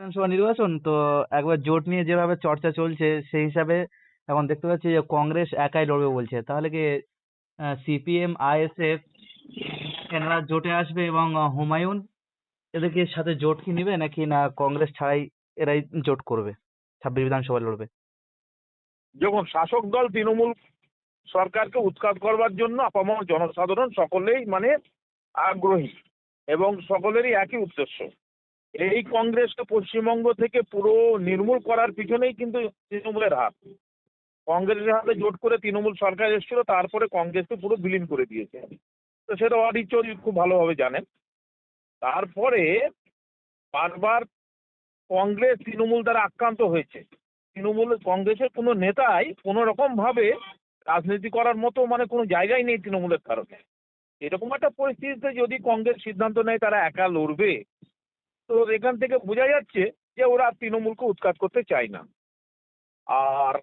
বিধানসভা নির্বাচন তো একবার জোট নিয়ে যেভাবে চর্চা চলছে সেই হিসাবে এখন দেখতে পাচ্ছি যে কংগ্রেস একাই লড়বে বলছে, তাহলে কি সিপিএম আইএসএফ এনারা জোটে আসবে এবং হুমায়ুন এদেরকে সাথে জোট কি নিবে নাকি না কংগ্রেস ছাড়াই এরাই জোট করবে 26 বিধানসভা লড়বে? যখন শাসক দল তৃণমূল সরকারকে উৎখাত করবার জন্য আপামর জনসাধারণ সকলেই মানে আগ্রহী এবং সকলেরই একই উদ্দেশ্য। এই কংগ্রেসকে পশ্চিমবঙ্গ থেকে পুরো নির্মূল করার পিছনেই কিন্তু তৃণমূলের হাত। কংগ্রেসের হাতে জোট করে তৃণমূল সরকার এসেছিল, তারপরে কংগ্রেসকে পুরো বিলীন করে দিয়েছে। তো সেটা অধীর চৌধুরী খুব ভালোভাবে জানেন। তারপরে বারবার কংগ্রেস তৃণমূল দ্বারা আক্রান্ত হয়েছে। তৃণমূল কংগ্রেসের কোনো নেতাই কোনো রকম ভাবে রাজনীতি করার মতো মানে কোনো জায়গাই নেই তৃণমূলের কারণে। এরকম একটা পরিস্থিতিতে যদি কংগ্রেস সিদ্ধান্ত নেয় তারা একা লড়বে, তো এখান থেকে বোঝা যাচ্ছে যে ওরা তৃণমূলকে উৎখাত করতে চায় না। আর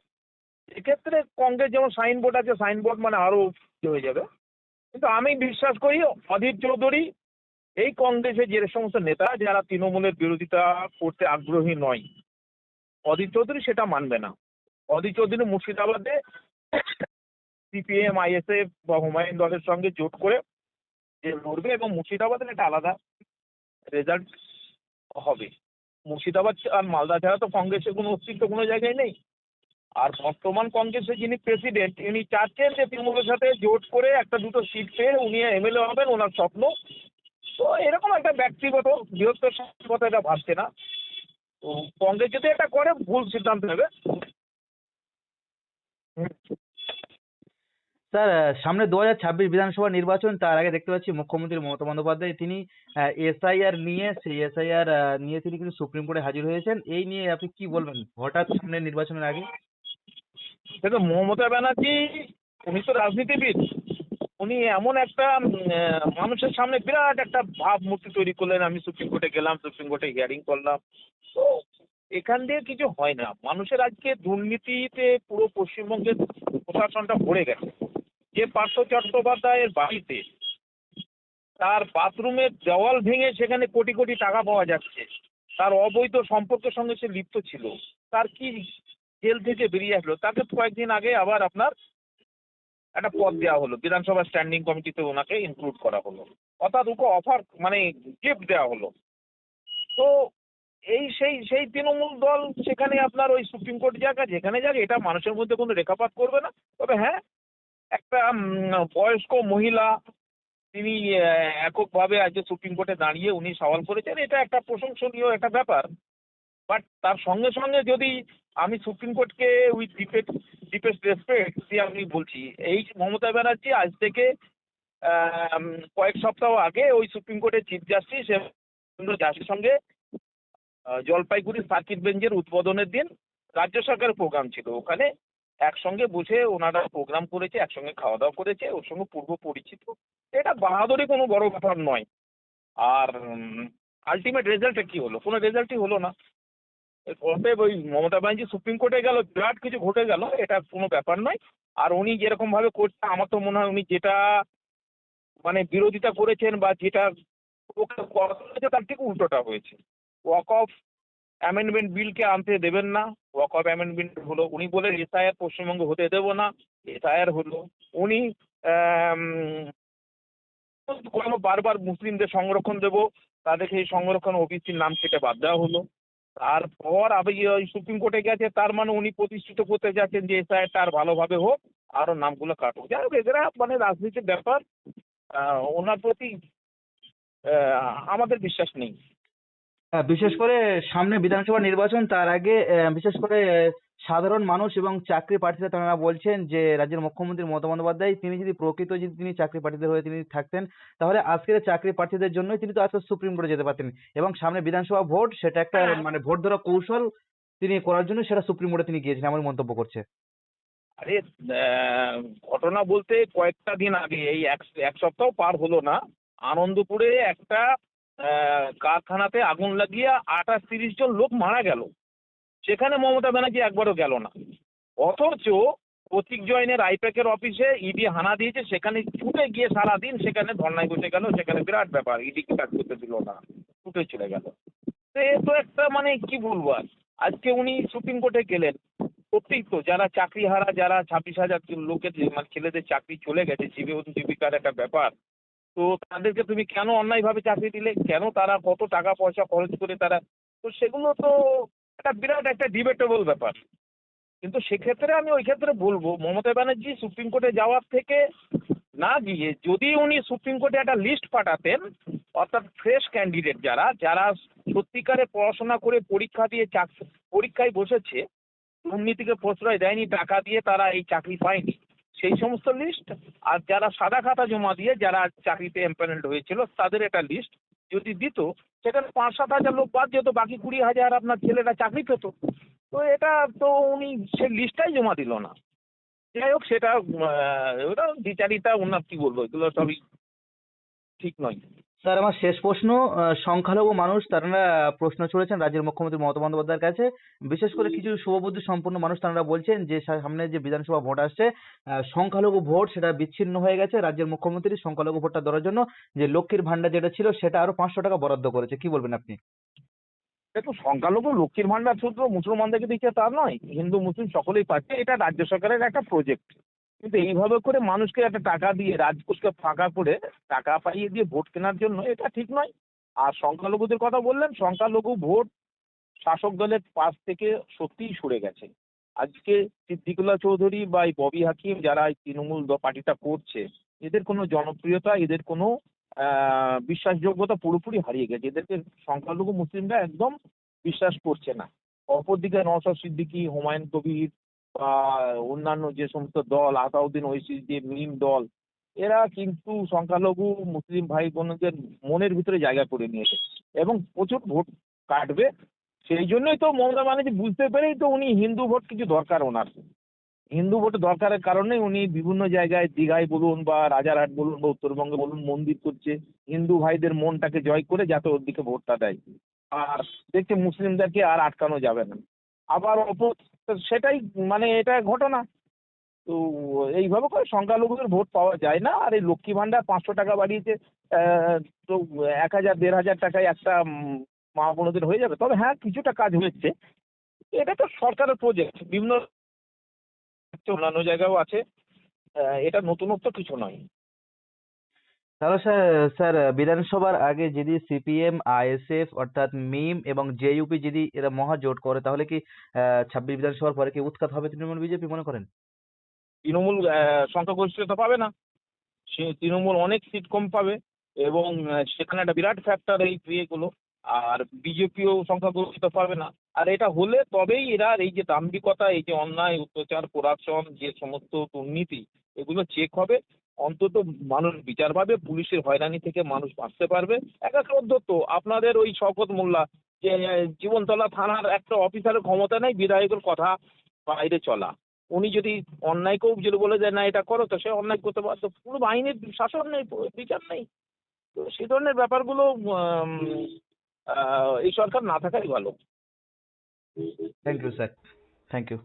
এক্ষেত্রে কংগ্রেস যেমন সাইনবোর্ড আছে, সাইনবোর্ড মানে আরো হয়ে যাবে। কিন্তু আমি বিশ্বাস করি অধীর চৌধুরী এই কংগ্রেসের যে সমস্ত নেতা যারা তৃণমূলের বিরোধিতা করতে আগ্রহী নয়, অধীর চৌধুরী সেটা মানবে না। অধীর চৌধুরী মুর্শিদাবাদে সিপিএম আইএসএফ বা হুমায়ুন দলের সঙ্গে জোট করে যে লড়বে এবং মুর্শিদাবাদের একটা আলাদা রেজাল্ট হবে। মুর্শিদাবাদ আর মালদা ছাড়া তো কংগ্রেসের কোনো অস্তিত্ব কোনো জায়গায় নেই। আর বর্তমান কংগ্রেসের যিনি প্রেসিডেন্ট, উনি চাচ্ছেন যে তৃণমূলের সাথে জোট করে একটা দুটো সিট পেয়ে উনি এমএলএ হবেন, ওনার স্বপ্ন। তো এরকম একটা ব্যক্তিগত বৃহত্তর কথা এটা ভাবছে না। তো কংগ্রেস যদি এটা করে ভুল সিদ্ধান্ত নেবে। স্যার, সামনে 2026 বিধানসভা নির্বাচন, তার আগে দেখতে পাচ্ছি মুখ্যমন্ত্রী মমতা বন্দ্যোপাধ্যায় তিনি এসআইআর নিয়ে সেই এসআইআর নিয়ে তিনি কিন্তু সুপ্রিম কোর্টে হাজির হয়েছেন। এই নিয়ে আপনি কি বলবেন হঠাৎ সামনে নির্বাচনের আগে? দেখো, মমতা ব্যানার্জি উনি তো রাজনীতিবিদ। উনি এমন একটা মানুষের সামনে বিরাট একটা ভাবমূর্তি তৈরি করলেন, আমি সুপ্রিম কোর্টে গেলাম, সুপ্রিম কোর্টে হিয়ারিং করলাম। তো এখান দিয়ে কিছু হয় না। মানুষের আজকে দুর্নীতিতে পুরো পশ্চিমবঙ্গের প্রশাসনটা ভরে গেছে। যে পার্থ চট্টোপাধ্যায়ের বাড়িতে তার বাথরুমের দেওয়াল ভেঙে সেখানে কোটি কোটি টাকা পাওয়া যাচ্ছে, তার অবৈধ সম্পর্কের সঙ্গে সে লিপ্ত ছিল, তার কি জেল থেকে বেরিয়ে আসলো, তাকে কয়েকদিন আগে আবার আপনার একটা পদ দেওয়া হলো, বিধানসভা স্ট্যান্ডিং কমিটিতে ওনাকে ইনক্লুড করা হলো, অর্থাৎ ওকে অফার মানে গিফট দেওয়া হলো। তো এই সেই সেই তৃণমূল দল সেখানে আপনার ওই সুপ্রিম কোর্ট যাক আর যেখানে যাক, এটা মানুষের মধ্যে কোনো রেখাপাত করবে না। তবে হ্যাঁ, একটা বয়স্ক মহিলা তিনি এককভাবে আজকে সুপ্রিম কোর্টে দাঁড়িয়ে উনি সওয়াল করেছেন, এটা একটা প্রশংসনীয় একটা ব্যাপার। বাট তার সঙ্গে সঙ্গে যদি আমি সুপ্রিম কোর্টকে উইথ ডিপেস্ট রেসপেক্ট দিয়ে আমি বলছি, এই মমতা ব্যানার্জি আজ থেকে কয়েক সপ্তাহ আগে ওই সুপ্রিম কোর্টের চিফ জাস্টিস এবং জাস্টিসের সঙ্গে জলপাইগুড়ি সার্কিট বেঞ্চের উদ্বোধনের দিন রাজ্য সরকারের প্রোগ্রাম ছিল, ওখানে একসঙ্গে বসে ওনারা প্রোগ্রাম করেছে, একসঙ্গে খাওয়া দাওয়া করেছে, ওর সঙ্গে পূর্ব পরিচিত। এটা বাহাদুরি কোনো বড় ব্যাপার নয়। আর আলটিমেট রেজাল্টে কি হলো? কোনো রেজাল্টই হলো না। অতএব ওই মমতা ব্যানার্জি সুপ্রিম কোর্টে গেল, বিরাট কিছু ঘটে গেল, এটা কোনো ব্যাপার নয়। আর উনি যেরকম ভাবে করছেন, আমার তো মনে হয় উনি যেটা মানে বিরোধিতা করেছেন বা যেটা হয়েছে তার ঠিক উল্টোটা হয়েছে। ওয়াক অফ অ্যামেন্ডমেন্ট বিলকে আনতে দেবেন না, ওয়াক অফ অ্যামেন্ডমেন্ট হলো। উনি বলে এসআইআর পশ্চিমবঙ্গে হতে দেবো না, এসআইআর হলো। উনি বারবার মুসলিমদের সংরক্ষণ দেবো, তাদেরকে এই সংরক্ষণ ওবিসির নাম কেটে বাদ দেওয়া হলো। তারপর আবার ওই সুপ্রিম কোর্টে গেছে, তার মানে উনি প্রতিষ্ঠিত করতে যাচ্ছেন যে এসআইআরটা আর ভালোভাবে হোক, আরো নামগুলো কাটুক। যাই হোক, এদের মানে রাজনীতির ব্যাপার, ওনার প্রতি আমাদের বিশ্বাস নেই। বিশেষ করে সামনে বিধানসভা নির্বাচন, তার আগে বিশেষ করে সাধারণ মানুষ এবং চাকরি প্রার্থীরা তারা বলছেন যে রাজ্যের মুখ্যমন্ত্রী মমতা বন্দ্যোপাধ্যায় তিনি যদি তিনি চাকরি প্রার্থীদের হয়ে তিনি থাকতেন, তাহলে আজকের চাকরি প্রার্থীদের জন্যই তিনি তো আজকে সুপ্রিম কোর্টে যেতে পারতেন এবং সামনে বিধানসভা ভোট, সেটা একটা মানে ভোট ধরা কৌশল তিনি করার জন্য সেটা সুপ্রিম কোর্টে তিনি গিয়েছেন এমন মন্তব্য করছে। আরে ঘটনা বলতে কয়েকটা দিন আগে, এই এক সপ্তাহ পার হলো না, আনন্দপুরে একটা কারখানাতে আগুন লাগিয়ে 28-30 জন লোক মারা গেল, সেখানে মমতা ব্যানার্জি একবারও গেল না। অথচ প্রতীক জৈনের আইপ্যাকের অফিসে ইডি হানা দিয়েছে, সেখানে ছুটে গিয়ে সারাদিন সেখানে ধর্নায় বসে গেল, সেখানে বিরাট ব্যাপার, ইডি কাজ করতে দিল না, ছুটে চলে গেল। তো এ তো একটা মানে কি বলবো আর, আজকে উনি সুপ্রিম কোর্টে গেলেন, সত্যিই তো যারা চাকরিহারা, যারা 26,000 লোকের মানে ছেলেদের চাকরি চলে গেছে, জীবন জীবিকার একটা ব্যাপার, তো তাদেরকে তুমি কেন অন্যায়ভাবে চাকরি দিলে, কেন তারা কত টাকা পয়সা খরচ করে তারা, তো সেগুলো তো একটা বিরাট একটা ডিবেটেবল ব্যাপার। কিন্তু সেক্ষেত্রে আমি ওই ক্ষেত্রে বলবো মমতা ব্যানার্জি সুপ্রিম কোর্টে যাওয়ার থেকে না গিয়ে যদি উনি সুপ্রিম কোর্টে একটা লিস্ট পাঠাতেন, অর্থাৎ ফ্রেশ ক্যান্ডিডেট যারা যারা সত্যিকারে পড়াশোনা করে পরীক্ষা দিয়ে পরীক্ষায় বসেছে, দুর্নীতিকে প্রশ্রয় দেয়নি, টাকা দিয়ে তারা এই চাকরি পায়নি, সেই সমস্ত লিস্ট, আর যারা সাদা খাতা জমা দিয়ে যারা চাকরিতে এমপ্যানেলড হয়েছিল তাদের একটা লিস্ট যদি দিত, সেখানে 5-7 হাজার লোক বাদ যেত, বাকি 20,000 আপনার ছেলেরা চাকরি পেত। তো এটা তো উনি সেই লিস্টটাই জমা দিল না। যাই হোক, সেটা ওটা দ্বিচারিতা, ওনার কি বলবো, এগুলো সবই ঠিক নয়। স্যার আমার শেষ প্রশ্ন, সংখ্যালঘু মানুষ তারা প্রশ্ন ছড়েছেন রাজ্যের মুখ্যমন্ত্রী মমতা বন্দ্যোপাধ্যায়ের কাছে, বিশেষ করে কিছু শুভবুদ্ধি সম্পন্ন মানুষ তারা বলছেন যে সামনে যে বিধানসভা ভোট আসছে, সংখ্যালঘু ভোট সেটা বিচ্ছিন্ন হয়ে গেছে, রাজ্যের মুখ্যমন্ত্রী সংখ্যালঘু ভোটটা ধরার জন্য যে লক্ষ্মীর ভান্ডার যেটা ছিল সেটা আরো 500 টাকা বরাদ্দ করেছে, কি বলবেন আপনি? দেখুন, সংখ্যালঘু লক্ষ্মীর ভান্ডার শুধু মুসলমানদেরকে দিচ্ছে তা নয়, হিন্দু মুসলিম সকলেই পাচ্ছে, এটা রাজ্য সরকারের একটা প্রজেক্ট। কিন্তু এইভাবে করে মানুষকে একটা টাকা দিয়ে রাজকোষকে ফাঁকা করে টাকা পাইয়ে দিয়ে ভোট কেনার জন্য এটা ঠিক নয়। আর সংখ্যালঘুদের কথা বললেন, সংখ্যালঘু ভোট শাসক দলের পাশ থেকে সত্যিই সরে গেছে। আজকে সিদ্দিকুল্লাহ চৌধুরী বা এই ববি হাকিম যারা এই তৃণমূল পার্টিটা করছে, এদের কোনো জনপ্রিয়তা, এদের কোনো বিশ্বাসযোগ্যতা পুরোপুরি হারিয়ে গেছে। এদেরকে সংখ্যালঘু মুসলিমরা একদম বিশ্বাস করছে না। অপরদিকে নওশাদ সিদ্দিকী, হুমায়ুন কবির বা অন্যান্য যে সমস্ত দল, আতাউদ্দিন ওয়াইসি যে মিম দল, এরা কিন্তু সংখ্যালঘু মুসলিম ভাই বোনদের মনের ভিতরে জায়গা করে নিয়েছে এবং প্রচুর ভোট কাটবে। সেই জন্যই তো মমতা ব্যানার্জি বুঝতে পেরেই তো উনি হিন্দু ভোট কিছু দরকার ওনার। হিন্দু ভোট দরকারের কারণে উনি বিভিন্ন জায়গায় দীঘায় বলুন বা রাজারহাট বলুন বা উত্তরবঙ্গে বলুন মন্দির করছে, হিন্দু ভাইদের মনটাকে জয় করে যাতে ওর দিকে ভোটটা দেয়। আর দেখছে মুসলিমদেরকে আর আটকানো যাবে না। আবার সেটাই মানে এটা ঘটনা। তো এইভাবে করে সংখ্যালঘুদের ভোট পাওয়া যায় না। আর এই লক্ষ্মী ভান্ডার 500 টাকা বাড়িয়েছে, তো 1,000-1,500 টাকায় একটা মা বোনদের হয়ে যাবে। তবে হ্যাঁ, কিছুটা কাজ হয়েছে। এটা তো সরকারের প্রজেক্ট, বিভিন্ন অন্যান্য জায়গায়ও আছে। এটা নতুনত্ব কিছু নয়। তাহলে স্যার, বিধানসভার আগে যদি সিপিএম, আইএসএফ অর্থাৎ মিম এবং জেইউপি যদি এরা মহাজোট করে তাহলে কি 26 বিধানসভার পরে কি উৎখাত হবে তৃণমূল বিজেপি মনে করেন? তৃণমূল সংখ্যাগরিষ্ঠতা পাবে না। সে তৃণমূল অনেক সিট কম পাবে এবং সেখানে একটা বিরাট ফ্যাক্টর এই ইয়েগুলো। আর বিজেপিও সংখ্যাগরিষ্ঠতা পাবে না। আর এটা হলে তবেই এরা এই যে দাম্ভিকতা, এই যে অন্যায় অত্যাচার করাপশন, যে সমস্ত দুর্নীতি, এগুলো চেক হবে। অন্তত মানুষ বিচার পাবে, পুলিশের হয়রানি থেকে মানুষ বাঁচতে পারবে। একটা অধ্যত্ত আপনাদের ওই শওকত মোল্লা, যে জীবনতলা থানার একটা অফিসারের ক্ষমতা নেই বিধায়কের কথা বাইরে চলা। উনি যদি অন্যায়কেও যদি বলে যায় না এটা করো, তো সে অন্যায় করতে পারতো। পুরো বাহিনীর শাসন নেই, বিচার নেই। তো সেই ধরনের ব্যাপারগুলো এই সরকার না থাকাই ভালো। Thank you sir, thank you.